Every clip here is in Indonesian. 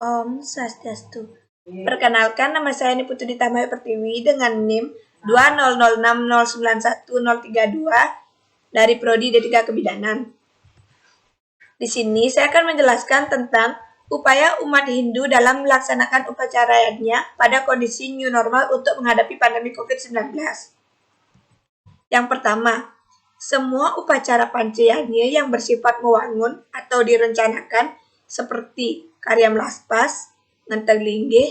Om Swastiastu. Perkenalkan, nama saya Niputu Ditamayu Pertiwi dengan NIM 2006091032 dari Prodi D3 Kebidanan. Di sini saya akan menjelaskan tentang upaya umat Hindu dalam melaksanakan upacaranya pada kondisi new normal untuk menghadapi pandemi COVID-19. Yang pertama, semua upacara pancayanya yang bersifat mewangun atau direncanakan seperti Karyam Laspas, Ngantelinggih,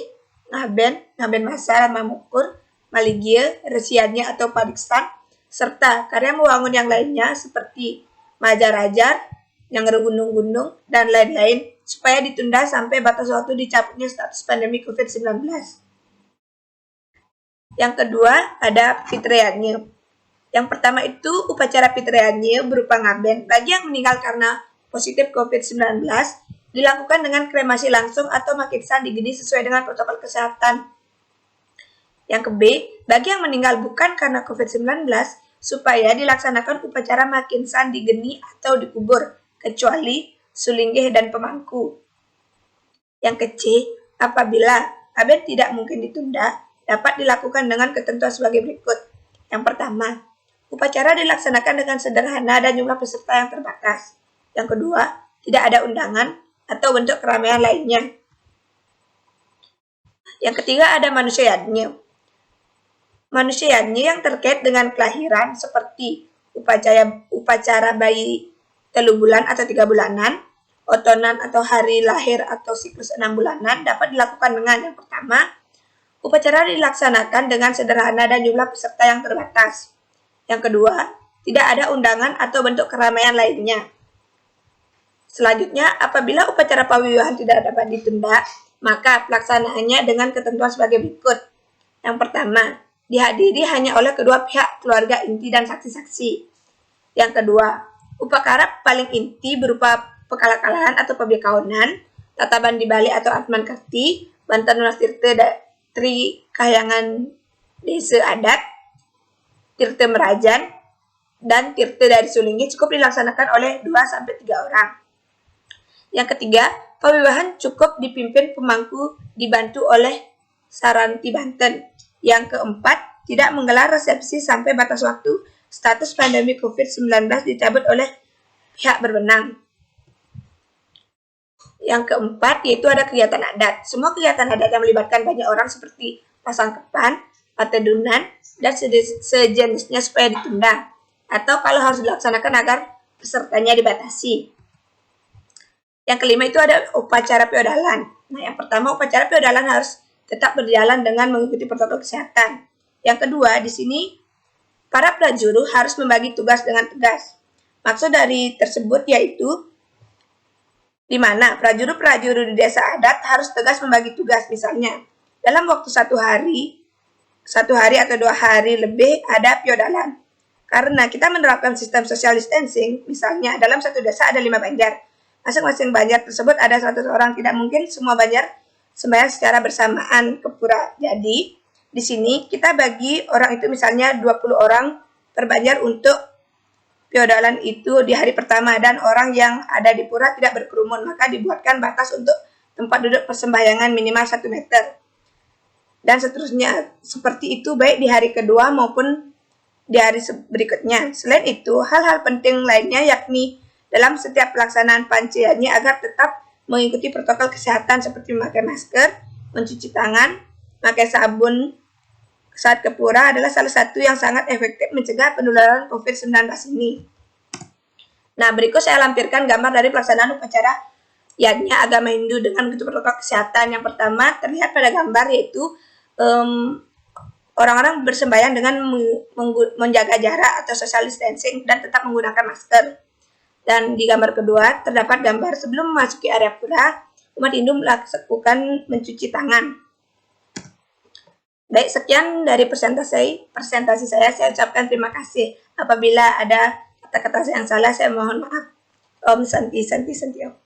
Ngaben Masal, Mamukur, Maligya, Resianya atau Pariksan, serta karya mewangun yang lainnya seperti Majarajar, yang gunung-gunung, dan lain-lain supaya ditunda sampai batas waktu dicabutnya status pandemi COVID-19. Yang kedua ada Fitrayanya. Yang pertama itu upacara Fitrayanya berupa ngaben bagi yang meninggal karena positif COVID-19 dilakukan dengan kremasi langsung atau makitsan di geni sesuai dengan protokol kesehatan. Yang ke B, bagi yang meninggal bukan karena COVID-19 supaya dilaksanakan upacara makinsan di geni atau dikubur kecuali sulinggih dan pemangku. Yang ke C, apabila ngaben tidak mungkin ditunda, dapat dilakukan dengan ketentuan sebagai berikut. Yang pertama, upacara dilaksanakan dengan sederhana dan jumlah peserta yang terbatas. Yang kedua, tidak ada undangan atau bentuk keramaian lainnya. Yang ketiga ada manusianya. Manusianya yang terkait dengan kelahiran seperti upacara bayi 3 bulan atau 3 bulanan, otonan atau hari lahir atau siklus 6 bulanan dapat dilakukan dengan yang pertama, upacara dilaksanakan dengan sederhana dan jumlah peserta yang terbatas. Yang kedua, tidak ada undangan atau bentuk keramaian lainnya. Selanjutnya, apabila upacara pawiwahan tidak dapat ditunda, maka pelaksanaannya dengan ketentuan sebagai berikut. Yang pertama, dihadiri hanya oleh kedua pihak keluarga inti dan saksi-saksi. Yang kedua, upacara paling inti berupa pekalakalan atau pabekaonan, tataban di Bali atau Atman Kerti, Banten Unas Tirte Tri Kahyangan Desa Adat, Tirte Merajan, dan Tirte dari Sulinggih cukup dilaksanakan oleh 2-3 orang. Yang ketiga, pawiwahan cukup dipimpin pemangku dibantu oleh Saranti Banten. Yang keempat, tidak menggelar resepsi sampai batas waktu status pandemi COVID-19 dicabut oleh pihak berwenang. Yang keempat, yaitu ada kegiatan adat. Semua kegiatan adat yang melibatkan banyak orang seperti pasangkepan, patedunan, dan sejenisnya supaya ditunda. Atau kalau harus dilaksanakan agar pesertanya dibatasi. Yang kelima itu ada upacara feodalan. Nah, yang pertama upacara feodalan harus tetap berjalan dengan mengikuti protokol kesehatan. Yang kedua, di sini para prajuru harus membagi tugas dengan tegas. Maksud dari tersebut yaitu di mana prajuru-prajuru di desa adat harus tegas membagi tugas. Misalnya, dalam waktu 1 hari atau 2 hari lebih ada feodalan. Karena kita menerapkan sistem social distancing, misalnya dalam satu desa ada 5 banjar. Masing-masing banjar tersebut ada 100 orang, tidak mungkin semua banjar sembahyang secara bersamaan ke pura. Jadi, di sini kita bagi orang itu misalnya 20 orang per banjar untuk feodalan itu di hari pertama dan orang yang ada di pura tidak berkerumun, maka dibuatkan batas untuk tempat duduk persembahyangan minimal 1 meter. Dan seterusnya, seperti itu baik di hari kedua maupun di hari berikutnya. Selain itu, hal-hal penting lainnya yakni dalam setiap pelaksanaan pancayanya agar tetap mengikuti protokol kesehatan seperti memakai masker, mencuci tangan, memakai sabun saat ke pura adalah salah satu yang sangat efektif mencegah penularan COVID-19 ini. Nah, berikut saya lampirkan gambar dari pelaksanaan upacara yajna agama Hindu dengan begitu protokol kesehatan. Yang pertama terlihat pada gambar yaitu orang-orang bersembahyang dengan menjaga jarak atau social distancing dan tetap menggunakan masker. Dan di gambar kedua terdapat gambar sebelum memasuki area pura, umat Hindu melakukan mencuci tangan. Baik, sekian dari presentasi saya ucapkan terima kasih. Apabila ada kata-kata yang salah, saya mohon maaf. Om Santi Santi Santio.